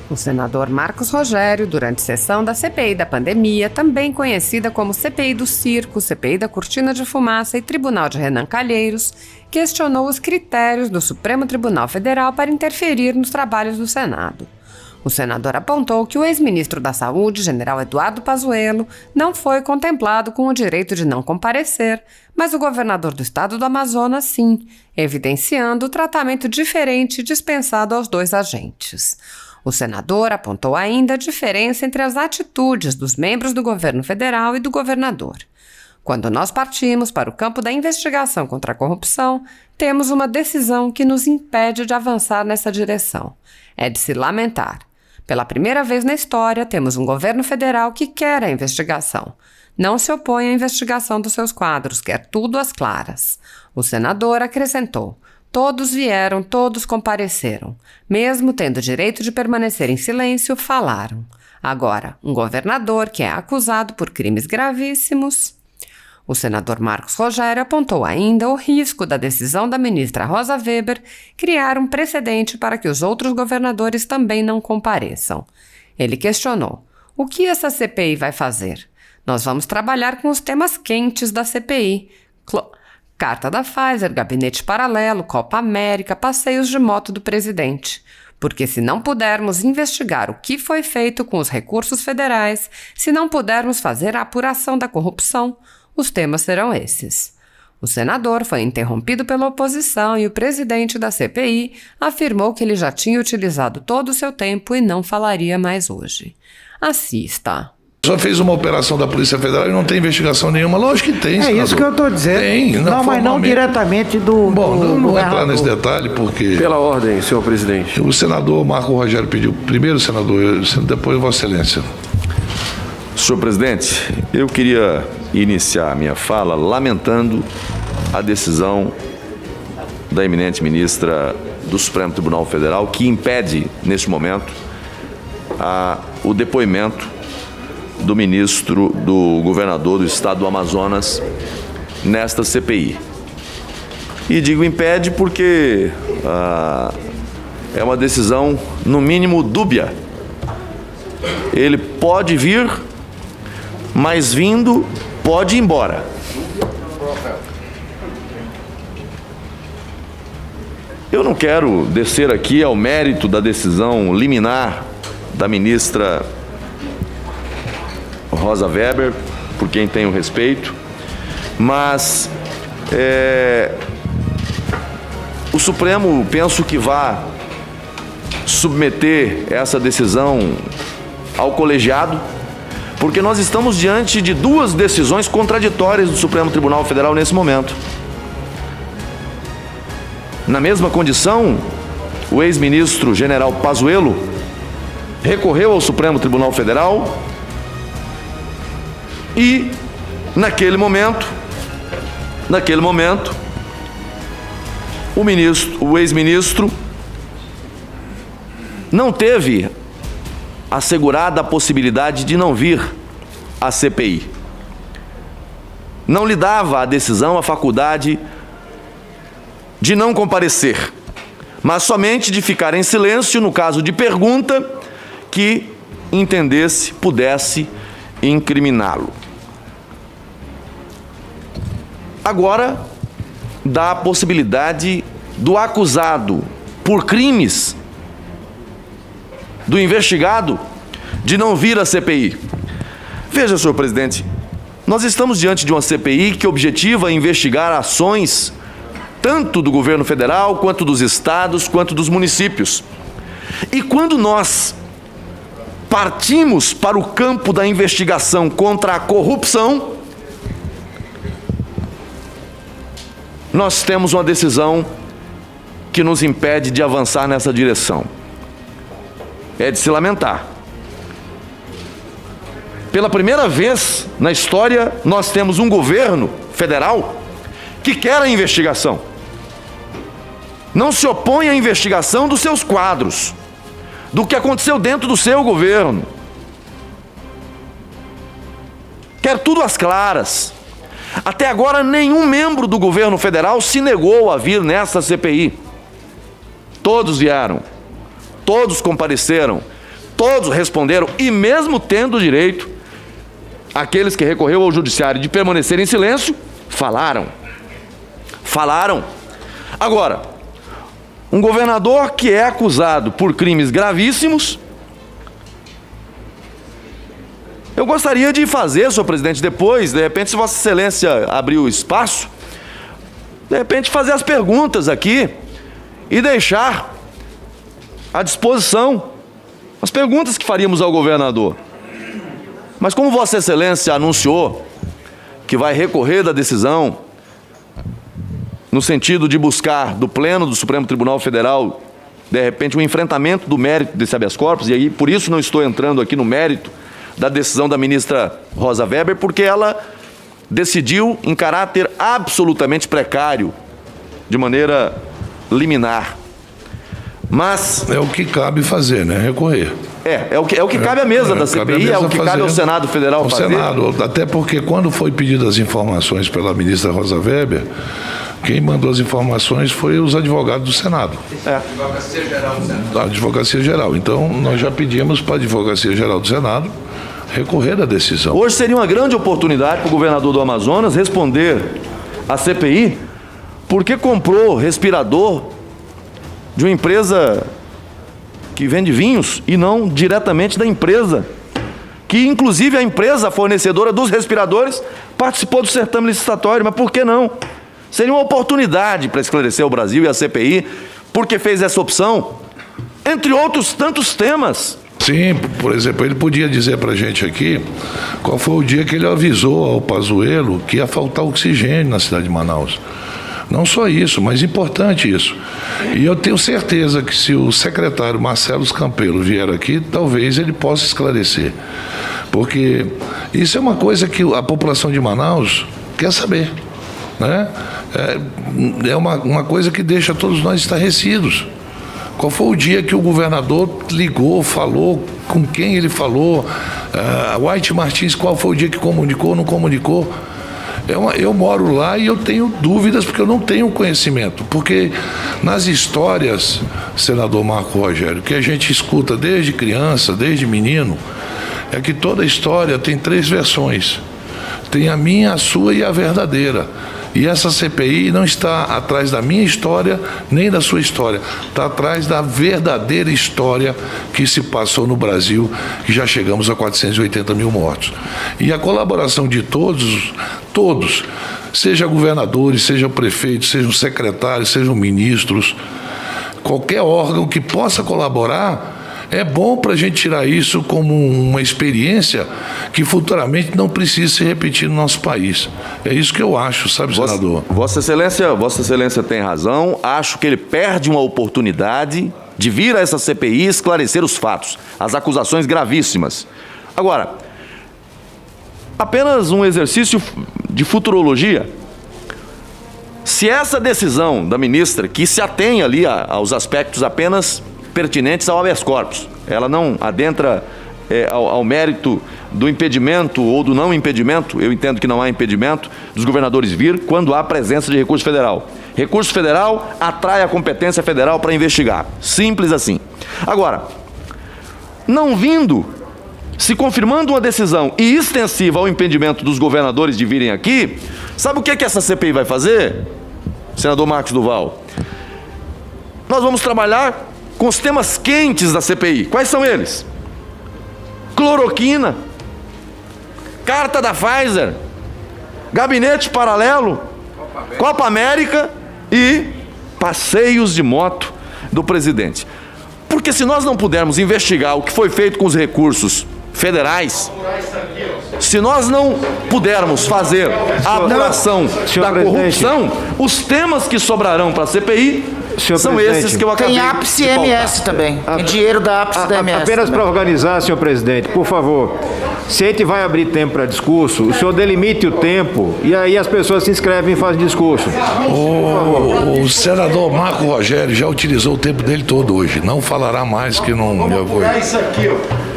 O senador Marcos Rogério, durante sessão da CPI da pandemia, também conhecida como CPI do Circo, CPI da Cortina de Fumaça e Tribunal de Renan Calheiros, questionou os critérios do Supremo Tribunal Federal para interferir nos trabalhos do Senado. O senador apontou que o ex-ministro da Saúde, general Eduardo Pazuello, não foi contemplado com o direito de não comparecer, mas o governador do estado do Amazonas sim, evidenciando o tratamento diferente dispensado aos dois agentes. O senador apontou ainda a diferença entre as atitudes dos membros do governo federal e do governador. Quando nós partimos para o campo da investigação contra a corrupção, temos uma decisão que nos impede de avançar nessa direção. É de se lamentar. Pela primeira vez na história, temos um governo federal que quer a investigação. Não se opõe à investigação dos seus quadros, quer tudo às claras. O senador acrescentou: todos vieram, todos compareceram. Mesmo tendo direito de permanecer em silêncio, falaram. Agora, um governador que é acusado por crimes gravíssimos. O senador Marcos Rogério apontou ainda o risco da decisão da ministra Rosa Weber criar um precedente para que os outros governadores também não compareçam. Ele questionou: o que essa CPI vai fazer? Nós vamos trabalhar com os temas quentes da CPI. Carta da Pfizer, gabinete paralelo, Copa América, passeios de moto do presidente. Porque se não pudermos investigar o que foi feito com os recursos federais, se não pudermos fazer a apuração da corrupção, os temas serão esses. O senador foi interrompido pela oposição e o presidente da CPI afirmou que ele já tinha utilizado todo o seu tempo e não falaria mais hoje. Assista. Só fez uma operação da Polícia Federal e não tem investigação nenhuma. Lógico que tem, senador. É isso que eu estou dizendo. Tem. Não, mas não diretamente do... Bom, não vou entrar nesse detalhe porque... Pela ordem, senhor presidente. O senador Marco Rogério pediu, primeiro senador, depois Vossa Excelência. Senhor presidente, eu queria iniciar a minha fala lamentando a decisão da eminente ministra do Supremo Tribunal Federal que impede, neste momento, o depoimento do ministro, do governador do estado do Amazonas nesta CPI. E digo impede porque é uma decisão, no mínimo, dúbia. Ele pode vir, mas vindo, pode ir embora. Eu não quero descer aqui ao mérito da decisão liminar da ministra Rosa Weber, por quem tenho respeito, mas o Supremo, penso que vai submeter essa decisão ao colegiado, porque nós estamos diante de duas decisões contraditórias do Supremo Tribunal Federal nesse momento. Na mesma condição, o ex-ministro general Pazuello recorreu ao Supremo Tribunal Federal e, naquele momento, o ex-ministro não teve assegurada a possibilidade de não vir à CPI. Não lhe dava a decisão a faculdade de não comparecer, mas somente de ficar em silêncio no caso de pergunta que entendesse, pudesse incriminá-lo. Agora, dá a possibilidade do acusado por crimes do investigado de não vir à CPI. Veja, senhor presidente, nós estamos diante de uma CPI que objetiva investigar ações tanto do governo federal, quanto dos estados, quanto dos municípios. E quando nós partimos para o campo da investigação contra a corrupção, nós temos uma decisão que nos impede de avançar nessa direção. É de se lamentar. Pela primeira vez na história, nós temos um governo federal que quer a investigação. Não se opõe à investigação dos seus quadros, do que aconteceu dentro do seu governo. Quer tudo às claras. Até agora, nenhum membro do governo federal se negou a vir nessa CPI. Todos vieram, todos compareceram, todos responderam, e mesmo tendo o direito, aqueles que recorreu ao judiciário de permanecer em silêncio, falaram. Agora, um governador que é acusado por crimes gravíssimos, eu gostaria de fazer, senhor presidente, depois, de repente, se Vossa Excelência abrir o espaço, de repente fazer as perguntas aqui e deixar à disposição as perguntas que faríamos ao governador. Mas como Vossa Excelência anunciou que vai recorrer da decisão no sentido de buscar do Pleno do Supremo Tribunal Federal, de repente, um enfrentamento do mérito desse habeas corpus, e aí por isso não estou entrando aqui no mérito da decisão da ministra Rosa Weber, porque ela decidiu em caráter absolutamente precário, de maneira liminar. Mas é o que cabe fazer, né? Recorrer. É o que cabe à mesa da CPI, é o que cabe ao Senado Federal fazer. Senado, até porque quando foi pedidas as informações pela ministra Rosa Weber, quem mandou as informações foi os advogados do Senado. Advocacia Geral do Senado. Da Advocacia Geral. Então, nós já pedimos para a Advocacia Geral do Senado recorrer da decisão. Hoje seria uma grande oportunidade para o governador do Amazonas responder à CPI porque comprou respirador de uma empresa que vende vinhos e não diretamente da empresa, que inclusive a empresa fornecedora dos respiradores participou do certame licitatório, mas por que não? Seria uma oportunidade para esclarecer o Brasil e a CPI, porque fez essa opção, entre outros tantos temas. Sim, por exemplo, ele podia dizer para a gente aqui qual foi o dia que ele avisou ao Pazuello que ia faltar oxigênio na cidade de Manaus. Não só isso, mas importante isso. E eu tenho certeza que se o secretário Marcelo Campelo vier aqui, talvez ele possa esclarecer. Porque isso é uma coisa que a população de Manaus quer saber, né? É uma coisa que deixa todos nós estarrecidos. Qual foi o dia que o governador ligou, falou, com quem ele falou? White Martins, qual foi o dia que comunicou, não comunicou? Eu moro lá e eu tenho dúvidas porque eu não tenho conhecimento. Porque nas histórias, senador Marco Rogério, que a gente escuta desde criança, desde menino, é que toda história tem 3 versões. Tem a minha, a sua e a verdadeira. E essa CPI não está atrás da minha história, nem da sua história. Está atrás da verdadeira história que se passou no Brasil, que já chegamos a 480 mil mortos. E a colaboração de todos, seja governadores, sejam prefeitos, sejam secretários, sejam ministros, qualquer órgão que possa colaborar, é bom para a gente tirar isso como uma experiência que futuramente não precisa se repetir no nosso país. É isso que eu acho, sabe, senador? Vossa Excelência tem razão. Acho que ele perde uma oportunidade de vir a essa CPI esclarecer os fatos, as acusações gravíssimas. Agora, apenas um exercício de futurologia. Se essa decisão da ministra, que se atém ali aos aspectos apenas pertinentes ao habeas corpus, ela não adentra ao mérito do impedimento ou do não impedimento, eu entendo que não há impedimento dos governadores vir quando há presença de recurso federal. Recurso federal atrai a competência federal para investigar. Simples assim. Agora, não vindo, se confirmando uma decisão e extensiva ao impedimento dos governadores de virem aqui, sabe o que essa CPI vai fazer, senador Marcos Duval? Nós vamos trabalhar com os temas quentes da CPI. Quais são eles? Cloroquina, carta da Pfizer, gabinete paralelo, Copa América e passeios de moto do presidente. Porque se nós não pudermos investigar o que foi feito com os recursos federais, se nós não pudermos fazer a apuração da corrupção, os temas que sobrarão para a CPI são esses que eu acabei de pautar. Tem ápice MS também. Tem dinheiro da ápice da MS. Apenas para organizar, senhor presidente, por favor, se a gente vai abrir tempo para discurso, o senhor delimite o tempo e aí as pessoas se inscrevem e fazem discurso. O senador Marco Rogério já utilizou o tempo dele todo hoje. Não falará mais que não... Vamos apurar isso aqui, ó.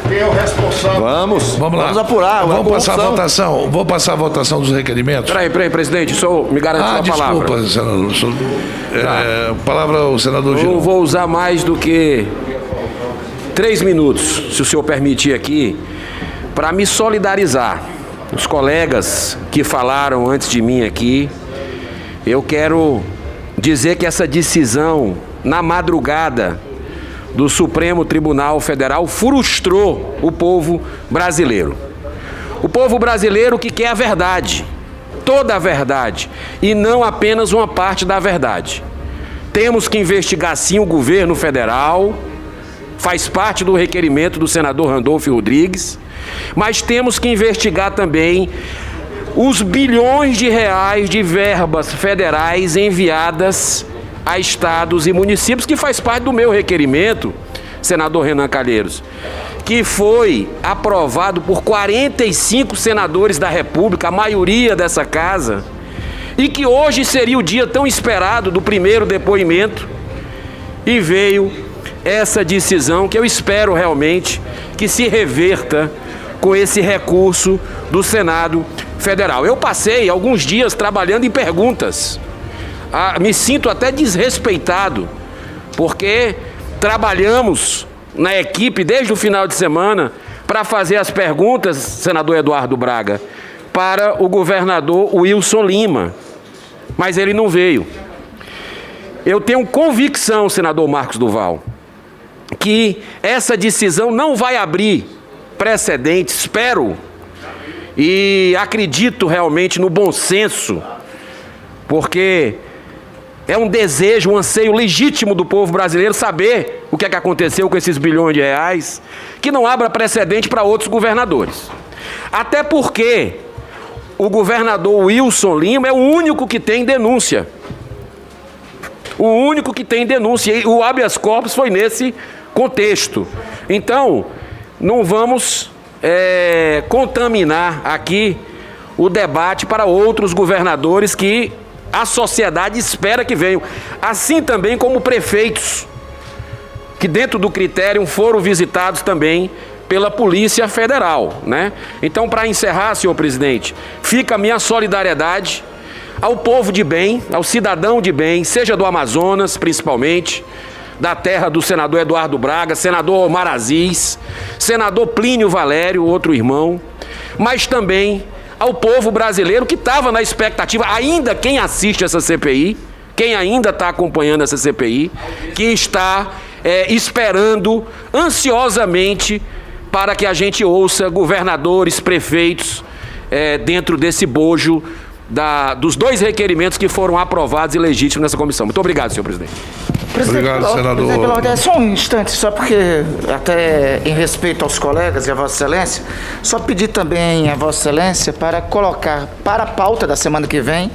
Quem é o responsável? Vamos lá. Vamos apurar. Vamos passar a votação. Vou passar a votação dos requerimentos. Peraí, presidente, o senhor me garantiu a palavra. Desculpa, senador. Palavra ao senador Gil. Eu vou usar mais do que 3 minutos, se o senhor permitir aqui, para me solidarizar. Os colegas que falaram antes de mim aqui, eu quero dizer que essa decisão, na madrugada do Supremo Tribunal Federal, frustrou o povo brasileiro. O povo brasileiro que quer a verdade, toda a verdade, e não apenas uma parte da verdade. Temos que investigar sim o governo federal, faz parte do requerimento do senador Randolfo Rodrigues, mas temos que investigar também os bilhões de reais de verbas federais enviadas a estados e municípios, que faz parte do meu requerimento, senador Renan Calheiros, que foi aprovado por 45 senadores da República, a maioria dessa casa, e que hoje seria o dia tão esperado do primeiro depoimento, e veio essa decisão que eu espero realmente que se reverta com esse recurso do Senado Federal. Eu passei alguns dias trabalhando em perguntas. Me sinto até desrespeitado, porque trabalhamos na equipe desde o final de semana para fazer as perguntas, senador Eduardo Braga, para o governador Wilson Lima, mas ele não veio. Eu tenho convicção, senador Marcos Duval, que essa decisão não vai abrir precedente, espero, e acredito realmente no bom senso, porque é um desejo, um anseio legítimo do povo brasileiro saber o que é que aconteceu com esses bilhões de reais, que não abra precedente para outros governadores. Até porque o governador Wilson Lima é o único que tem denúncia. O único que tem denúncia. E o habeas corpus foi nesse contexto. Então, não vamos contaminar aqui o debate para outros governadores que a sociedade espera que venham. Assim também como prefeitos, que dentro do critério foram visitados também pela Polícia Federal, né? Então, para encerrar, senhor presidente, fica a minha solidariedade ao povo de bem, ao cidadão de bem, seja do Amazonas, principalmente, da terra do senador Eduardo Braga, senador Omar Aziz, senador Plínio Valério, outro irmão, mas também ao povo brasileiro que estava na expectativa, ainda quem assiste essa CPI, quem ainda está acompanhando essa CPI, que está esperando ansiosamente para que a gente ouça governadores, prefeitos, dentro desse bojo dos 2 requerimentos que foram aprovados e legítimos nessa comissão. Muito obrigado, senhor presidente. Obrigado, senador. Presidente, só um instante, só porque, até em respeito aos colegas e a Vossa Excelência, só pedir também a Vossa Excelência para colocar para a pauta da semana que vem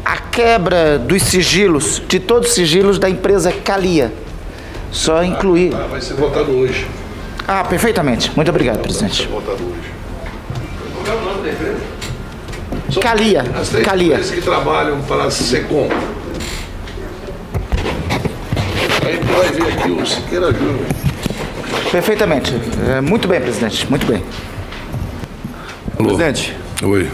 a quebra dos sigilos, de todos os sigilos da empresa Calia. Só incluir. Vai ser votado hoje. Ah, perfeitamente. Muito obrigado, presidente. Vai ser votado hoje. Qual é o nome da empresa? Calia. As 3 Calia. empresas que trabalham para a SECOM. Aí vai ver aqui o Siqueira Júnior. Perfeitamente. Muito bem, presidente. Muito bem. Alô. Presidente, Oi.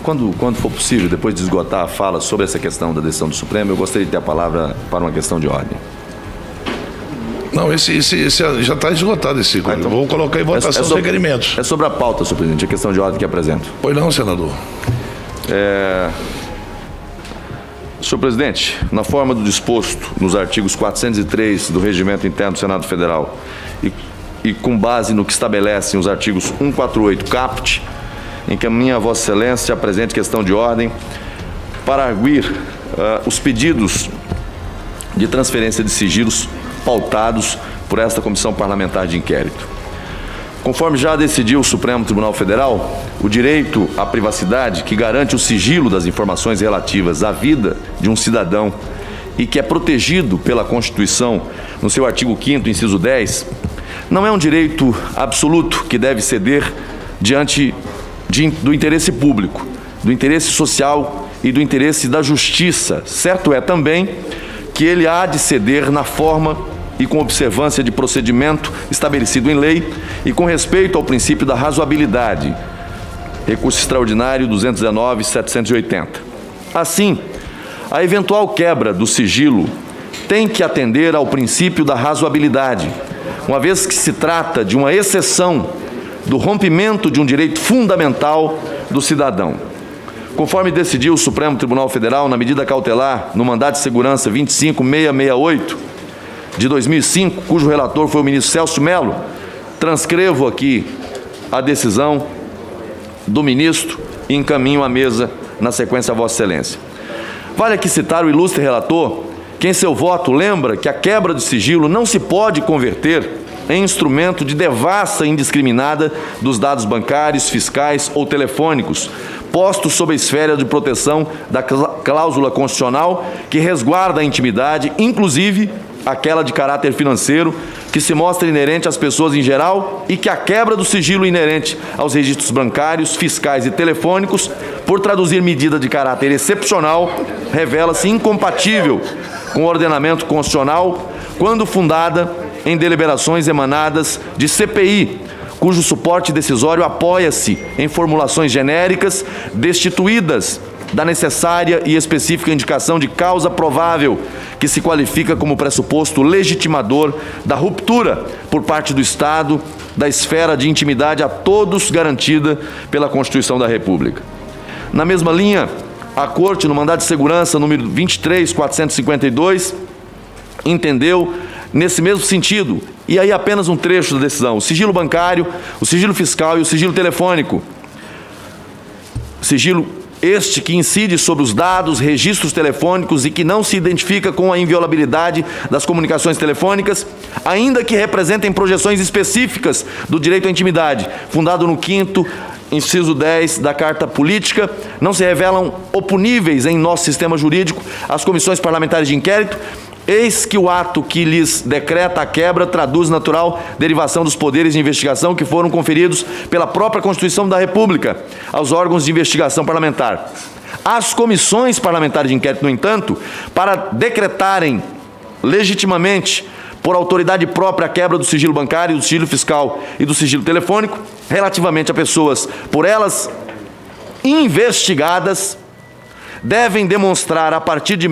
Quando for possível, depois de esgotar a fala sobre essa questão da decisão do Supremo, eu gostaria de ter a palavra para uma questão de ordem. Não, esse já está esgotado esse ciclo. Então, vou colocar em votação os requerimentos. É sobre a pauta, senhor presidente, a questão de ordem que apresento. Pois não, senador. Senhor presidente, na forma do disposto nos artigos 403 do Regimento Interno do Senado Federal e com base no que estabelecem os artigos 148 caput, encaminha a Vossa Excelência a presente questão de ordem para arguir os pedidos de transferência de sigilos pautados por esta Comissão Parlamentar de Inquérito. Conforme já decidiu o Supremo Tribunal Federal, o direito à privacidade, que garante o sigilo das informações relativas à vida de um cidadão e que é protegido pela Constituição no seu artigo 5º, inciso 10, não é um direito absoluto que deve ceder diante do interesse público, do interesse social e do interesse da justiça. Certo é também que ele há de ceder na forma e com observância de procedimento estabelecido em lei e com respeito ao princípio da razoabilidade. Recurso extraordinário 219.780. Assim, a eventual quebra do sigilo tem que atender ao princípio da razoabilidade, uma vez que se trata de uma exceção do rompimento de um direito fundamental do cidadão. Conforme decidiu o Supremo Tribunal Federal na medida cautelar no mandado de segurança 25668 de 2005, cujo relator foi o ministro Celso Mello, transcrevo aqui a decisão do ministro e encaminho à mesa na sequência a Vossa Excelência. Vale aqui citar o ilustre relator, que em seu voto lembra que a quebra de sigilo não se pode converter em instrumento de devassa indiscriminada dos dados bancários, fiscais ou telefônicos, postos sob a esfera de proteção da cláusula constitucional que resguarda a intimidade, inclusive aquela de caráter financeiro, que se mostra inerente às pessoas em geral e que a quebra do sigilo inerente aos registros bancários, fiscais e telefônicos, por traduzir medida de caráter excepcional, revela-se incompatível com o ordenamento constitucional quando fundada em deliberações emanadas de CPI, cujo suporte decisório apoia-se em formulações genéricas destituídas da necessária e específica indicação de causa provável, que se qualifica como pressuposto legitimador da ruptura por parte do Estado da esfera de intimidade a todos garantida pela Constituição da República. Na mesma linha, a Corte, no mandado de segurança número 23452, entendeu nesse mesmo sentido, e aí apenas um trecho da decisão: o sigilo bancário, o sigilo fiscal e o sigilo telefônico. Sigilo este que incide sobre os dados, registros telefônicos e que não se identifica com a inviolabilidade das comunicações telefônicas, ainda que representem projeções específicas do direito à intimidade, fundado no 5º inciso 10 da Carta Política, não se revelam oponíveis em nosso sistema jurídico às comissões parlamentares de inquérito, eis que o ato que lhes decreta a quebra traduz natural derivação dos poderes de investigação que foram conferidos pela própria Constituição da República aos órgãos de investigação parlamentar. As comissões parlamentares de inquérito, no entanto, para decretarem legitimamente, por autoridade própria, a quebra do sigilo bancário, do sigilo fiscal e do sigilo telefônico, relativamente a pessoas por elas investigadas, devem demonstrar a partir de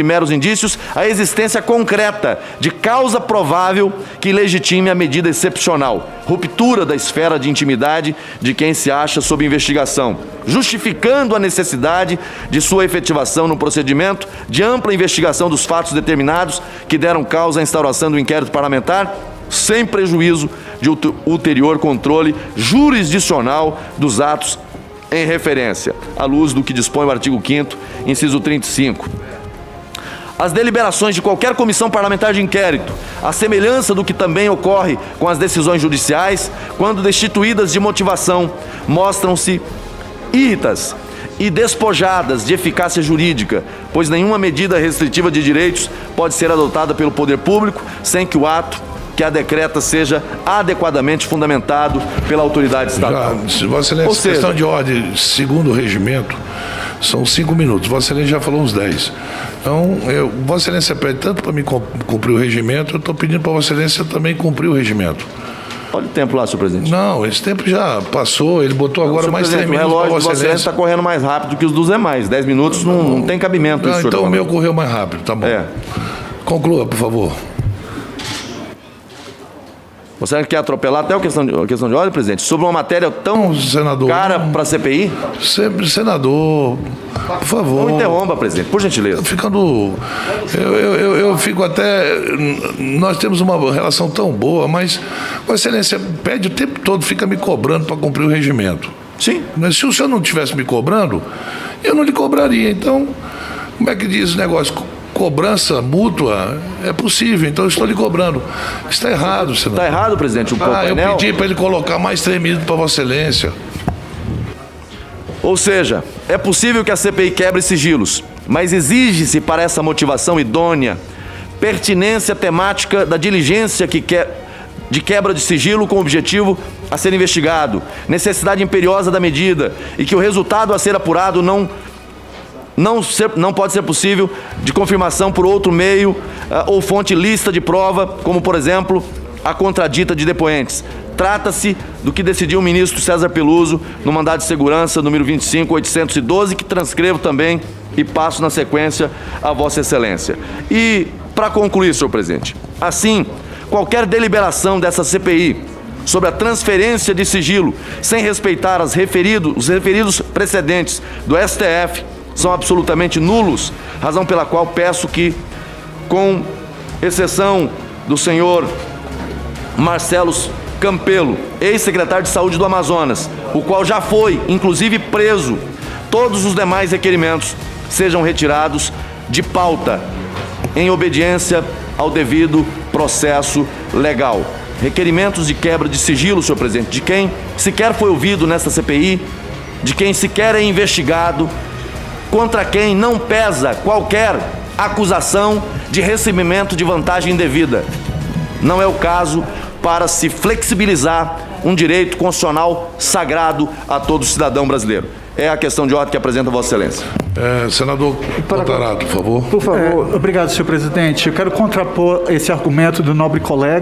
meros indícios a existência concreta de causa provável que legitime a medida excepcional, ruptura da esfera de intimidade de quem se acha sob investigação, justificando a necessidade de sua efetivação no procedimento de ampla investigação dos fatos determinados que deram causa à instauração do inquérito parlamentar, sem prejuízo de ulterior controle jurisdicional dos atos em referência, à luz do que dispõe o artigo 5º, inciso 35. As deliberações de qualquer comissão parlamentar de inquérito, à semelhança do que também ocorre com as decisões judiciais, quando destituídas de motivação, mostram-se irritas e despojadas de eficácia jurídica, pois nenhuma medida restritiva de direitos pode ser adotada pelo poder público sem que o ato que a decreta seja adequadamente fundamentado pela autoridade estatal. Vossa Excelência, questão de ordem, segundo o regimento, são 5 minutos. Vossa Excelência já falou uns 10. Então, Vossa Excelência pede tanto para mim cumprir o regimento, eu estou pedindo para Vossa Excelência também cumprir o regimento. Olha o tempo lá, senhor presidente. Não, esse tempo já passou, ele botou agora mais 3 minutos. O relógio de Vossa Excelência está correndo mais rápido que os dos demais. 10 minutos não tem cabimento. Não, então o meu correu mais rápido, tá bom. Conclua, por favor. Você quer atropelar até a questão de ordem, presidente? Sobre uma matéria tão cara para a CPI? Sempre, senador, por favor. Não interrompa, presidente, por gentileza. Eu fico até... Nós temos uma relação tão boa, mas Vossa Excelência pede o tempo todo, fica me cobrando para cumprir o regimento. Sim. Mas se o senhor não estivesse me cobrando, eu não lhe cobraria. Então, como é que diz o negócio? Cobrança mútua é possível, então eu estou lhe cobrando. Está errado, senador. Está errado, presidente. Eu pedi para ele colocar mais 3 minutos para Vossa Excelência. Ou seja, é possível que a CPI quebre sigilos, mas exige-se para essa motivação idônea pertinência temática da diligência de quebra de sigilo com o objetivo a ser investigado, necessidade imperiosa da medida e que o resultado a ser apurado não pode ser possível de confirmação por outro meio ou fonte lícita de prova, como, por exemplo, a contradita de depoentes. Trata-se do que decidiu o ministro César Peluso no mandado de segurança número 25812, que transcrevo também e passo na sequência a Vossa Excelência. E, para concluir, senhor presidente, assim, qualquer deliberação dessa CPI sobre a transferência de sigilo sem respeitar os referidos precedentes do STF são absolutamente nulos, razão pela qual peço que, com exceção do senhor Marcelo Campelo, ex-secretário de Saúde do Amazonas, o qual já foi, inclusive, preso, todos os demais requerimentos sejam retirados de pauta, em obediência ao devido processo legal. Requerimentos de quebra de sigilo, senhor presidente, de quem sequer foi ouvido nesta CPI, de quem sequer é investigado, contra quem não pesa qualquer acusação de recebimento de vantagem indevida. Não é o caso para se flexibilizar um direito constitucional sagrado a todo cidadão brasileiro. É a questão de ordem que apresenta Vossa Excelência. Senador Contarato, por favor. Por favor. Obrigado, senhor presidente. Eu quero contrapor esse argumento do nobre colega.